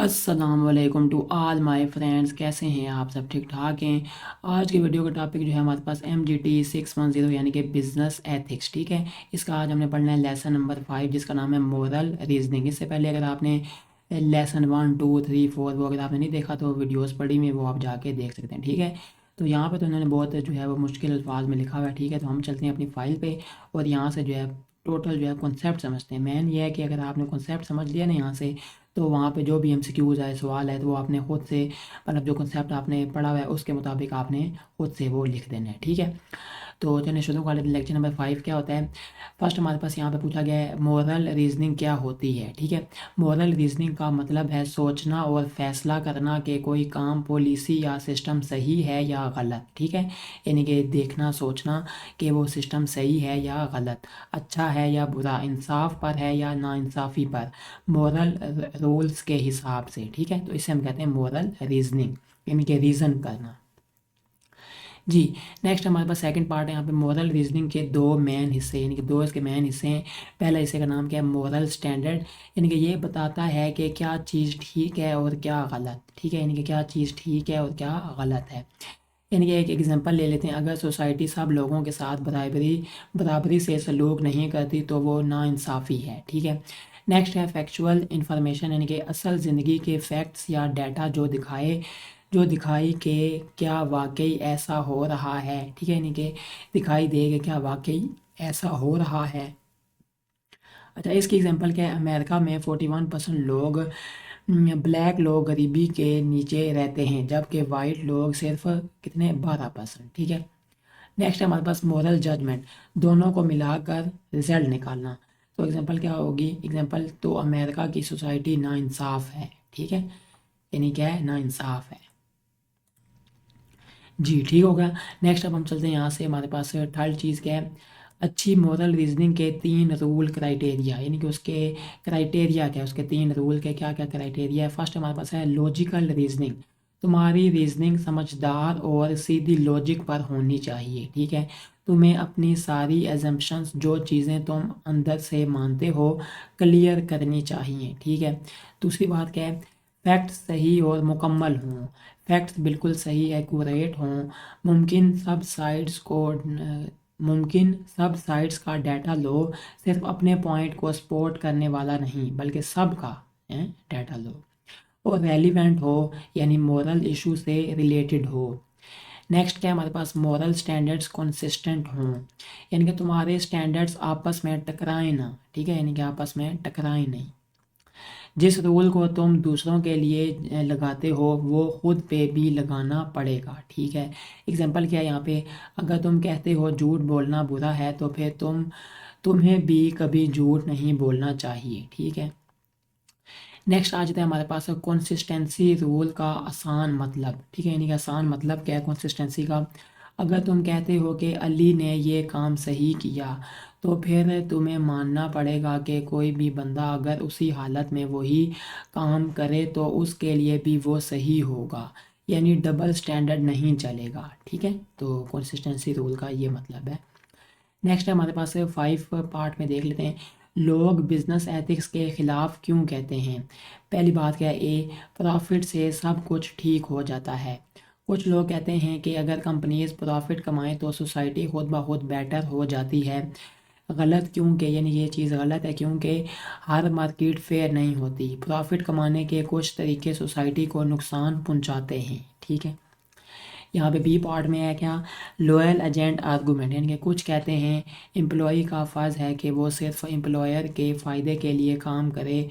अस्सलाम वालेकुम to all my friends. कैसे हैं आप सब? ठीक ठाक हैं। आज की वीडियो का टॉपिक जो है हमारे पास MGT 610 यानी कि बिजनेस एथिक्स। ठीक है, इसका आज हमने पढ़ना है लेसन नंबर 5 जिसका नाम है मोरल रीजनिंग। इससे पहले अगर आपने लेसन 1 2 3 4 वो अगर आपने नहीं देखा तो वीडियोस पढ़ी में वो आप जाके देख सकते हैं। ठीक है, तो यहाँ पे तो उन्होंने बहुत जो है वो मुश्किल अल्फाज में लिखा हुआ है। ठीक है, तो हम चलते हैं अपनी फ़ाइल पे और यहाँ से जो है टोटल जो है कॉन्सेप्ट समझते हैं। मेन ये है कि अगर आपने कॉन्सेप्ट समझ लिया ना यहाँ से, तो वहाँ पे जो भी MCQs है, सवाल है, तो वो आपने खुद से मतलब जो कॉन्सेप्ट आपने पढ़ा हुआ है उसके मुताबिक आपने खुद से वो लिख देना है। ठीक है, तो चलिए शुरू कर लेते हैं। लेक्चर नंबर 5 क्या होता है। फर्स्ट हमारे पास यहाँ पे पूछा गया है मोरल रीजनिंग क्या होती है। ठीक है, मोरल रीजनिंग का मतलब है सोचना और फैसला करना कि कोई काम, पॉलिसी या सिस्टम सही है या गलत। ठीक है, यानी कि देखना, सोचना कि वो सिस्टम सही है या गलत, अच्छा है या बुरा, इंसाफ पर है या नाइंसाफ़ी पर, मोरल रूल्स के हिसाब से। ठीक है, तो इसे हम कहते हैं मोरल रीजनिंग, यानी कि रीज़न करना। जी, नेक्स्ट हमारे पास सेकंड पार्ट है। यहाँ पे मोरल रीजनिंग के दो मेन हिस्से, यानी कि दो इसके मेन हिस्से हैं। पहला हिस्से का नाम क्या है? मोरल स्टैंडर्ड, यानी कि ये बताता है कि क्या चीज़ ठीक है और क्या गलत। ठीक है, यानी कि क्या चीज़ ठीक है और क्या गलत है। यानी कि एक एग्जांपल ले लेते हैं, अगर सोसाइटी सब लोगों के साथ बराबरी से सलूक नहीं करती तो वो नाइंसाफ़ी है। ठीक है, नेक्स्ट है फैक्चुअल इंफॉर्मेशन, यानी कि असल ज़िंदगी के फैक्ट्स या डाटा जो दिखाई कि क्या वाकई ऐसा हो रहा है। ठीक है, यानी कि दिखाई दे कि क्या वाकई ऐसा हो रहा है। अच्छा, इसकी एग्जांपल क्या है? अमेरिका में 41% लोग ब्लैक लोग गरीबी के नीचे रहते हैं, जबकि वाइट लोग सिर्फ कितने 12%। ठीक है, नेक्स्ट है हमारे पास मोरल जजमेंट, दोनों को मिलाकर रिजल्ट निकालना। तो एग्जांपल क्या होगी? एग्जांपल तो अमेरिका की सोसाइटी नाइंसाफ़ है। ठीक है, यानी क्या है? नाइंसाफ़ है। जी, ठीक हो गया। नेक्स्ट अब हम चलते हैं यहाँ से, हमारे पास थर्ड चीज़ क्या है? अच्छी मोरल रीजनिंग के 3 रूल क्राइटेरिया, यानी कि उसके क्राइटेरिया क्या है, उसके 3 रूल के क्या क्या क्राइटेरिया है। फर्स्ट हमारे पास है लॉजिकल रीजनिंग, तुम्हारी रीजनिंग समझदार और सीधी लॉजिक पर होनी चाहिए। ठीक है, तुम्हें अपनी सारी एजम्पशंस, जो चीज़ें तुम अंदर से मानते हो, क्लियर करनी चाहिए। ठीक है, दूसरी बात क्या है? फैक्ट्स सही और मुकम्मल हों, फैक्ट्स बिल्कुल सही एक्यूरेट हों, मुमकिन सब साइड्स को मुमकिन सब साइड्स का डाटा लो, सिर्फ अपने पॉइंट को सपोर्ट करने वाला नहीं बल्कि सब का डाटा लो, और रेलिवेंट हो, यानी मोरल इशू से रिलेटेड हो। नेक्स्ट क्या है हमारे पास? मोरल स्टैंडर्ड्स कंसिस्टेंट हों, यानी कि तुम्हारे स्टैंडर्ड्स आपस में टकराएं ना। ठीक है, यानी कि आपस में टकराएं नहीं। जिस रूल को तुम दूसरों के लिए लगाते हो वो खुद पे भी लगाना पड़ेगा। ठीक है, एग्जांपल क्या है यहाँ पे? अगर तुम कहते हो झूठ बोलना बुरा है, तो फिर तुम्हें भी कभी झूठ नहीं बोलना चाहिए। ठीक है, नेक्स्ट आ जाते हैं हमारे पास कंसिस्टेंसी रूल का आसान मतलब। ठीक है, यानी कि आसान मतलब क्या है कंसिस्टेंसी का? अगर तुम कहते हो कि अली ने ये काम सही किया, तो फिर तुम्हें मानना पड़ेगा कि कोई भी बंदा अगर उसी हालत में वही काम करे तो उसके लिए भी वो सही होगा, यानी डबल स्टैंडर्ड नहीं चलेगा। ठीक है, तो कंसिस्टेंसी रूल का ये मतलब है। नेक्स्ट है हमारे पास 5 पार्ट में देख लेते हैं, लोग बिजनेस एथिक्स के खिलाफ क्यों कहते हैं। पहली बात क्या है? ए, प्रॉफिट से सब कुछ ठीक हो जाता है। कुछ लोग कहते हैं कि अगर कंपनीज प्रॉफिट कमाएं तो सोसाइटी खुद ब खुद बेटर हो जाती है। गलत क्योंकि, यानी ये चीज़ गलत है क्योंकि हर मार्केट फेयर नहीं होती, प्रॉफिट कमाने के कुछ तरीके सोसाइटी को नुकसान पहुंचाते हैं। ठीक है, यहाँ पे बी पार्ट में है क्या? लॉयल एजेंट आर्गूमेंट, यानी कि कुछ कहते हैं एम्प्लॉय का फ़र्ज़ है कि वो सिर्फ एम्प्लॉयर के फ़ायदे के लिए काम करे,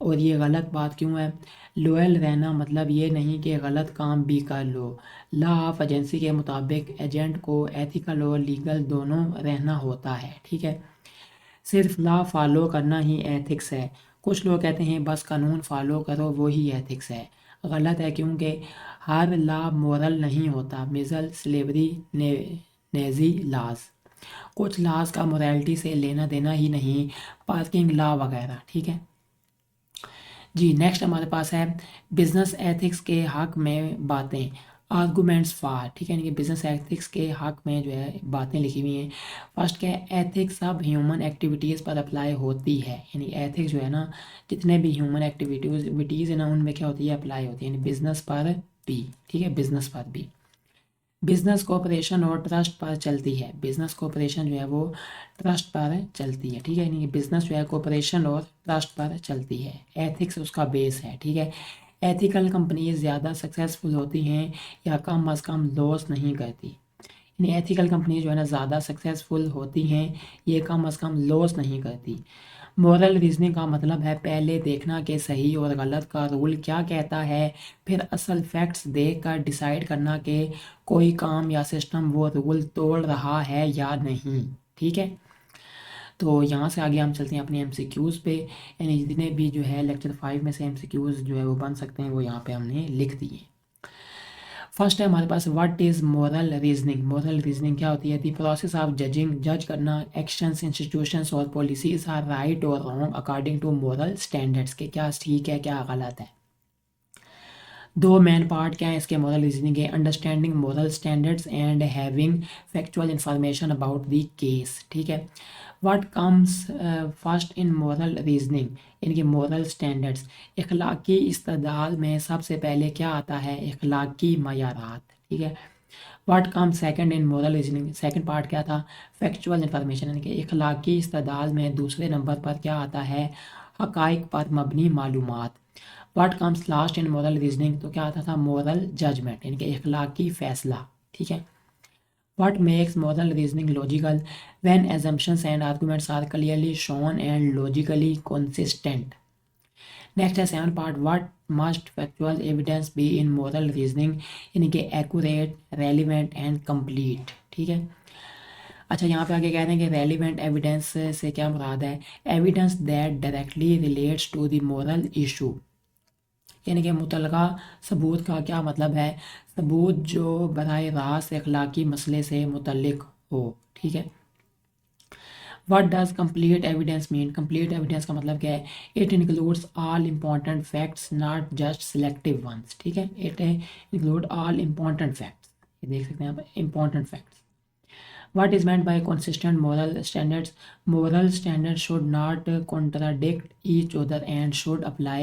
और ये गलत बात क्यों है? लॉयल रहना मतलब ये नहीं कि गलत काम भी कर लो। लॉ ऑफ एजेंसी के मुताबिक एजेंट को एथिकल और लीगल दोनों रहना होता है। ठीक है, सिर्फ लॉ फॉलो करना ही एथिक्स है। कुछ लोग कहते हैं बस कानून फॉलो करो वही एथिक्स है। गलत है क्योंकि हर लॉ मोरल नहीं होता। मिसल स्लेवरी नेजी लॉज, कुछ लॉज का मोरालिटी से लेना देना ही नहीं, पार्किंग लॉ वगैरह। ठीक है जी, नेक्स्ट हमारे पास है बिजनेस एथिक्स के हक में बातें। آرگومنٹس فار، ٹھیک ہے، یعنی کہ بزنس ایتھکس کے حق میں جو ہے باتیں لکھی ہوئی ہیں. فرسٹ کیا ہے، ایتھکس سب ہیومن ایکٹیویٹیز پر اپلائی ہوتی ہے، یعنی ایتھکس جو ہے نا جتنے بھی ہیومن ایکٹیویٹیز ہیں نا ان میں کیا ہوتی ہے، اپلائی ہوتی ہے، یعنی بزنس پر بھی، ٹھیک ہے، بزنس پر بھی. بزنس کوآپریشن اور ٹرسٹ پر چلتی ہے، بزنس کوآپریشن جو ہے وہ ٹرسٹ پر چلتی ہے، ٹھیک ہے، یعنی بزنس جو ہے کوآپریشن اور ٹرسٹ پر چلتی ہے. ایتھکس اس کا بیس ہے، ٹھیک ہے. ایتھیکل کمپنیز زیادہ سکسیزفل ہوتی ہیں یا کم از کم لاس نہیں کرتی، یعنی ایتھیکل کمپنیز جو ہے نا زیادہ سکسیزفل ہوتی ہیں، یہ کم از کم لاس نہیں کرتی. مورل ریزننگ کا مطلب ہے پہلے دیکھنا کہ صحیح اور غلط کا رول کیا کہتا ہے، پھر اصل فیکٹس دیکھ کر ڈیسائیڈ کرنا کہ کوئی کام یا سسٹم وہ رول توڑ رہا ہے یا نہیں، ٹھیک ہے. تو یہاں سے آگے ہم چلتے ہیں اپنے ایم سی کیوز پہ، یعنی جتنے بھی جو ہے لیکچر 5 میں سے ایم سی کیوز جو ہے وہ بن سکتے ہیں وہ یہاں پہ ہم نے لکھ دیے. فرسٹ ہے ہمارے پاس what is moral reasoning. Moral reasoning کیا ہوتی ہے؟ دی پروسیس آف ججنگ، جج کرنا ایکشنس، انسٹیٹیوشنس اور پالیسیز آر رائٹ اور wrong according to moral standards, کہ کیا ٹھیک ہے کیا غلط ہے. دو مین پارٹ کیا ہیں اس کے مورل ریزننگ کے؟ Understanding moral standards and having factual information about the case, ٹھیک ہے. What comes first in moral reasoning, ان کے مورل اسٹینڈرڈس، اخلاقی استدلال میں سب سے پہلے کیا آتا ہے؟ اخلاقی معیارات، ٹھیک ہے. What come second in moral reasoning, second part کیا تھا؟ فیکچوئل انفارمیشن، یعنی کہ اخلاقی استدلال میں دوسرے نمبر پر کیا آتا ہے؟ حقائق پر مبنی معلومات. What comes last in moral reasoning, تو کیا آتا تھا؟ مورل ججمنٹ، یعنی کہ اخلاقی فیصلہ، ٹھیک ہے. What makes moral reasoning logical? When assumptions and arguments are clearly shown and logically consistent. Next ہے 7 part, what must factual evidence be in moral reasoning, یعنی کہ ایکوریٹ، ریلیونٹ اینڈ کمپلیٹ، ٹھیک ہے. اچھا یہاں پہ آگے کہتے ہیں کہ ریلیونٹ ایویڈینس سے کیا مراد ہے؟ Evidence that directly relates to the moral issue, یعنی کہ متعلقہ ثبوت کا کیا مطلب ہے؟ ثبوت جو براہ راست اخلاقی مسئلے سے متعلق ہو، ٹھیک ہے. What does complete evidence mean? Complete evidence کا مطلب کیا ہے؟ It includes all important facts not just selective ones, ٹھیک ہے. It include all important facts, یہ دیکھ سکتے ہیں آپ important facts. What is meant by consistent moral standards? Moral standards should not contradict each other and should apply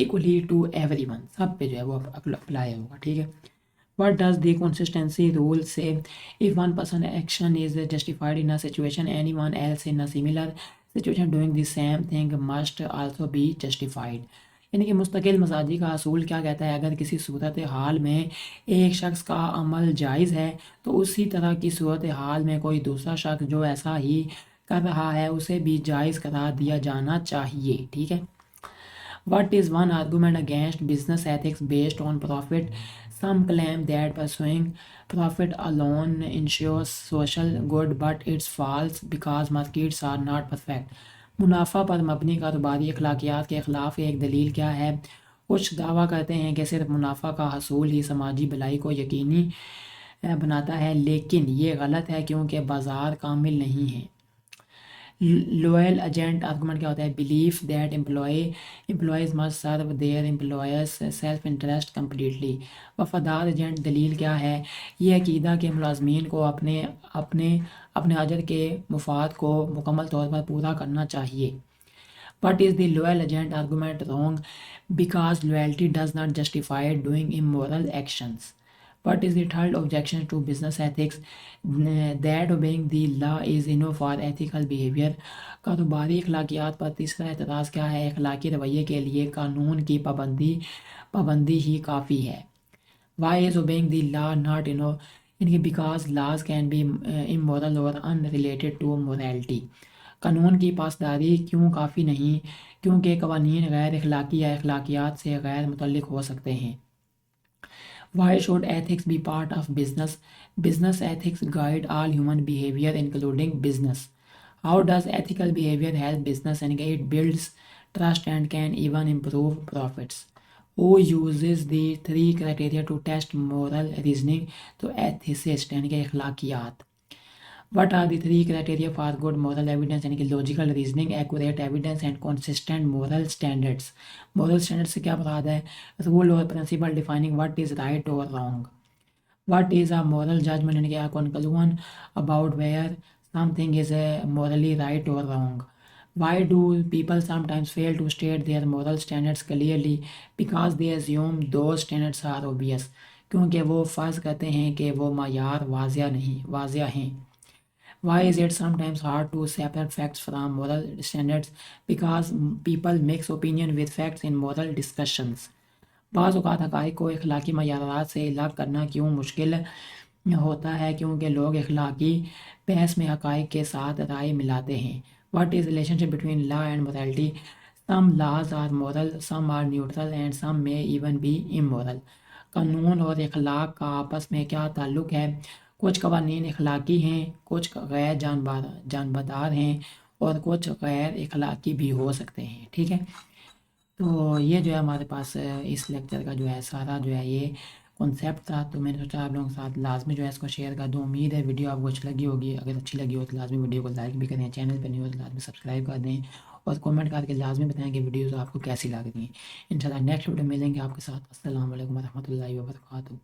equally to everyone. سب پہ جو ہے وہ اپلائی ہوگا، ٹھیک ہے. What does the consistency rule say? If one person action is justified in a situation, anyone else in a similar situation doing the same thing must also be justified. یعنی کہ مستقل مزاجی کا اصول کیا کہتا ہے؟ اگر کسی صورت حال میں ایک شخص کا عمل جائز ہے تو اسی طرح کی صورت حال میں کوئی دوسرا شخص جو ایسا ہی کر رہا ہے اسے بھی جائز قرار دیا جانا چاہیے، ٹھیک ہے. What is one argument against business ethics based on profit? Some claim that pursuing profit alone ensures social good, but it's false because markets are not perfect. منافع پر مبنی کاروباری اخلاقیات کے خلاف ایک دلیل کیا ہے؟ کچھ دعویٰ کرتے ہیں کہ صرف منافع کا حصول ہی سماجی بھلائی کو یقینی بناتا ہے، لیکن یہ غلط ہے کیونکہ بازار کامل نہیں ہے. لوئل ایجنٹ آرگومنٹ کیا ہوتا ہے؟ Belief that employees must serve their employers self interest completely. وفادار ایجنٹ دلیل کیا ہے؟ یہ عقیدہ کہ ملازمین کو اپنے اجر کے مفاد کو مکمل طور پر پورا کرنا چاہیے. But is the loyal agent argument wrong? Because loyalty does not justify doing immoral actions. What is the third objection to business ethics? That obeying the law is enough for ethical behavior. کاروباری اخلاقیات پر تیسرا اعتراض کیا ہے؟ اخلاقی رویے کے لیے قانون کی پابندی ہی کافی ہے. Why is obeying the law not enough? Because laws can be immoral or unrelated to morality. قانون کی پاسداری کیوں کافی نہیں؟ کیونکہ قوانین غیر اخلاقی یا اخلاقیات سے غیر متعلق ہو سکتے ہیں. Why should ethics be part of business? Business ethics guide all human behavior including business. How does ethical behavior help business? And it builds trust and can even improve profits. Who uses the 3 criteria to test moral reasoning? تو ethicist یعنی کہ اخلاقیات. What are the 3 criteria for good moral evidence? یعنی کہ logical reasoning, accurate evidence and consistent moral standards. Moral standards سے کیا مراد ہے؟ Rule or principle defining what is right or wrong. What is a moral judgment यानी कि a conclusion about where something is morally right or wrong. Why do people sometimes fail to state their moral standards clearly? Because they assume those standards are obvious. क्योंकि वो फ़र्ज़ करते हैं कि वो मायार वाज़िया हैं. Why is it sometimes hard to separate facts from moral standards? Because people mix opinion with facts in moral discussions. बाज़ औक़ात हक़ाइक़ को इख़लाक़ी मयारात से अलग करना क्यों मुश्किल होता है? क्योंकि लोग इख़लाक़ी बहस में हक़ाइक़ के साथ राय मिलाते हैं. What is relationship between law and morality? Some laws are moral, some are neutral and some may even be immoral. कानून और इख़लाक़ का आपस में क्या ताल्लुक़ है? कुछ क़वानीन इख़लाक़ी हैं, कुछ गैर जानबदार हैं और कुछ गैर इख़लाक़ी भी हो सकते हैं. ठीक है, तो ये जो है हमारे पास इस लेक्चर का जो है सारा जो है ये कॉन्सेप्ट था. तो मैंने सोचा आप लोगों के साथ लाजमी जो है इसको शेयर कर दूँ. उम्मीद है वीडियो आपको अच्छी लगी होगी. अगर अच्छी लगी हो तो लाजमी वीडियो को लाइक भी करें, चैनल पर नहीं हो तो लाजमी सब्सक्राइब कर दें और कमेंट करके लाजमी बताएं कि वीडियोज़ आपको कैसी लग रही हैं. इंशाल्लाह नेक्स्ट वीडियो मिलेंगे आपके साथ. अस्सलाम वालेकुम व रहमतुल्लाहि व बरकातुहू.